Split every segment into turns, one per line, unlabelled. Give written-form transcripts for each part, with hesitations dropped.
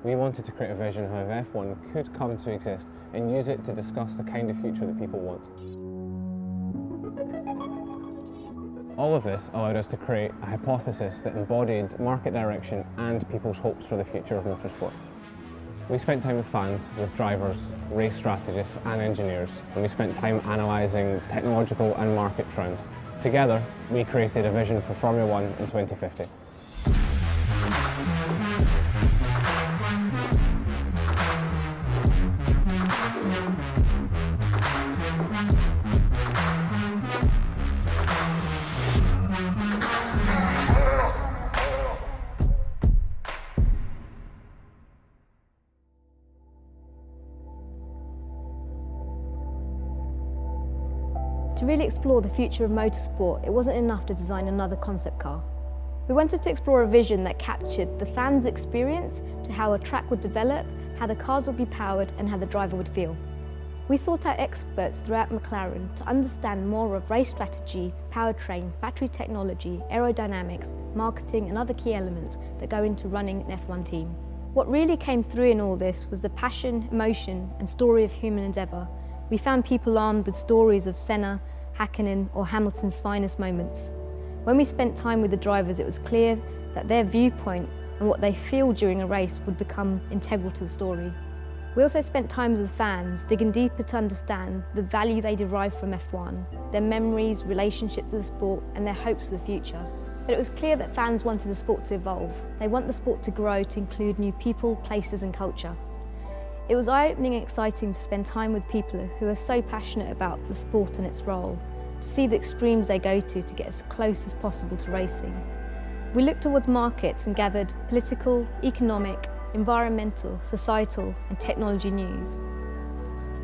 We wanted to create a vision of how F1 could come to exist and use it to discuss the kind of future that people want. All of this allowed us to create a hypothesis that embodied market direction and people's hopes for the future of motorsport. We spent time with fans, with drivers, race strategists and engineers, and we spent time analysing technological and market trends. Together, we created a vision for Formula One in 2050.
To really explore the future of motorsport, it wasn't enough to design another concept car. We wanted to explore a vision that captured the fans' experience to how a track would develop, how the cars would be powered and how the driver would feel. We sought out experts throughout McLaren to understand more of race strategy, powertrain, battery technology, aerodynamics, marketing and other key elements that go into running an F1 team. What really came through in all this was the passion, emotion and story of human endeavour. We found people armed with stories of Senna, Hakkinen or Hamilton's finest moments. When we spent time with the drivers, it was clear that their viewpoint and what they feel during a race would become integral to the story. We also spent time with the fans, digging deeper to understand the value they derive from F1, their memories, relationships to the sport and their hopes for the future. But it was clear that fans wanted the sport to evolve. They want the sport to grow to include new people, places and culture. It was eye-opening and exciting to spend time with people who are so passionate about the sport and its role, to see the extremes they go to get as close as possible to racing. We looked towards markets and gathered political, economic, environmental, societal and technology news.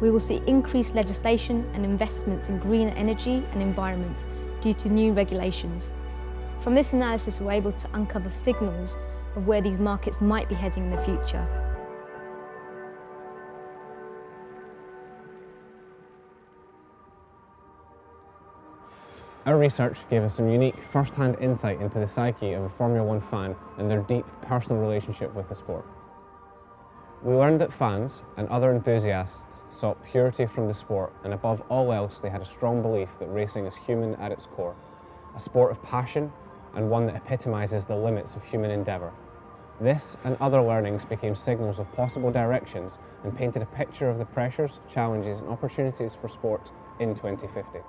We will see increased legislation and investments in greener energy and environments due to new regulations. From this analysis, we were able to uncover signals of where these markets might be heading in the future.
Our research gave us some unique first-hand insight into the psyche of a Formula One fan and their deep personal relationship with the sport. We learned that fans and other enthusiasts sought purity from the sport, and above all else they had a strong belief that racing is human at its core, a sport of passion and one that epitomises the limits of human endeavour. This and other learnings became signals of possible directions and painted a picture of the pressures, challenges and opportunities for sport in 2050.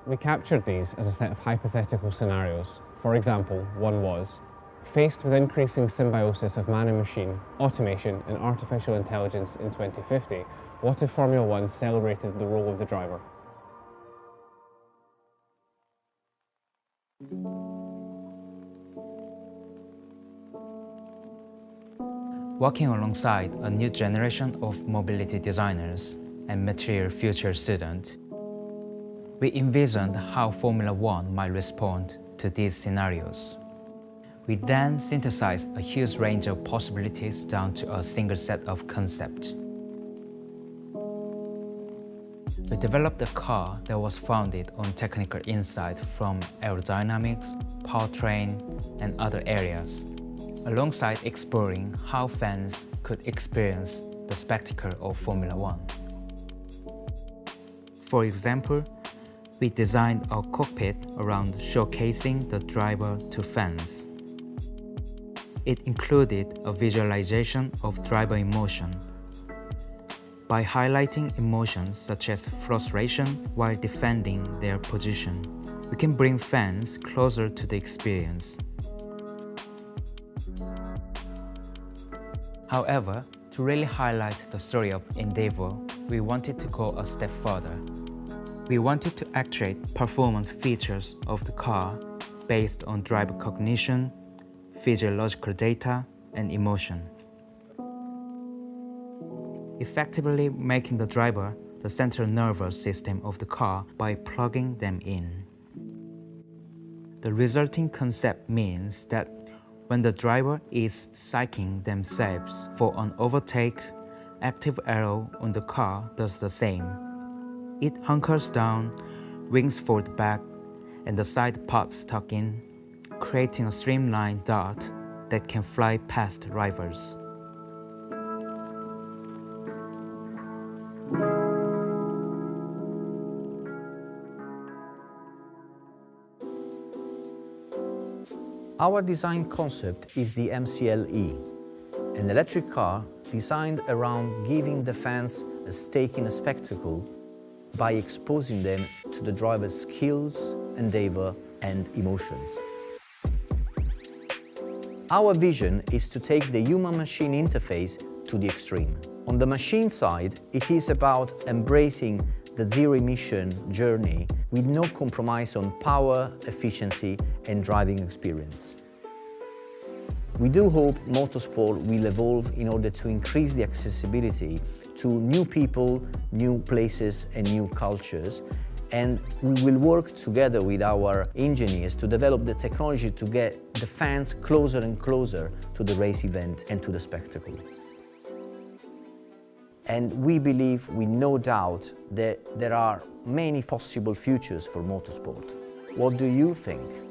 We captured these as a set of hypothetical scenarios. For example, one was, faced with increasing symbiosis of man and machine, automation and artificial intelligence in 2050, what if Formula One celebrated the role of the driver?
Working alongside a new generation of mobility designers and material future students, we envisioned how Formula One might respond to these scenarios. We then synthesized a huge range of possibilities down to a single set of concepts. We developed a car that was founded on technical insight from aerodynamics, powertrain, and other areas, alongside exploring how fans could experience the spectacle of Formula One. For example, we designed our cockpit around showcasing the driver to fans. It included a visualization of driver emotion. By highlighting emotions such as frustration while defending their position, we can bring fans closer to the experience. However, to really highlight the story of endeavor, we wanted to go a step further. We wanted to actuate performance features of the car based on driver cognition, physiological data, and emotion, effectively making the driver the central nervous system of the car by plugging them in. The resulting concept means that when the driver is psyching themselves for an overtake, active arrow on the car does the same. It hunkers down, wings fold back, and the side parts tuck in, creating a streamlined dart that can fly past rivals.
Our design concept is the MCL-E, an electric car designed around giving the fans a stake in a spectacle by exposing them to the driver's skills, endeavor, and emotions. Our vision is to take the human-machine interface to the extreme. On the machine side, it is about embracing the zero-emission journey with no compromise on power, efficiency, and driving experience. We do hope motorsport will evolve in order to increase the accessibility to new people, new places, and new cultures. And we will work together with our engineers to develop the technology to get the fans closer and closer to the race event and to the spectacle. And we believe, with no doubt, that there are many possible futures for motorsport. What do you think?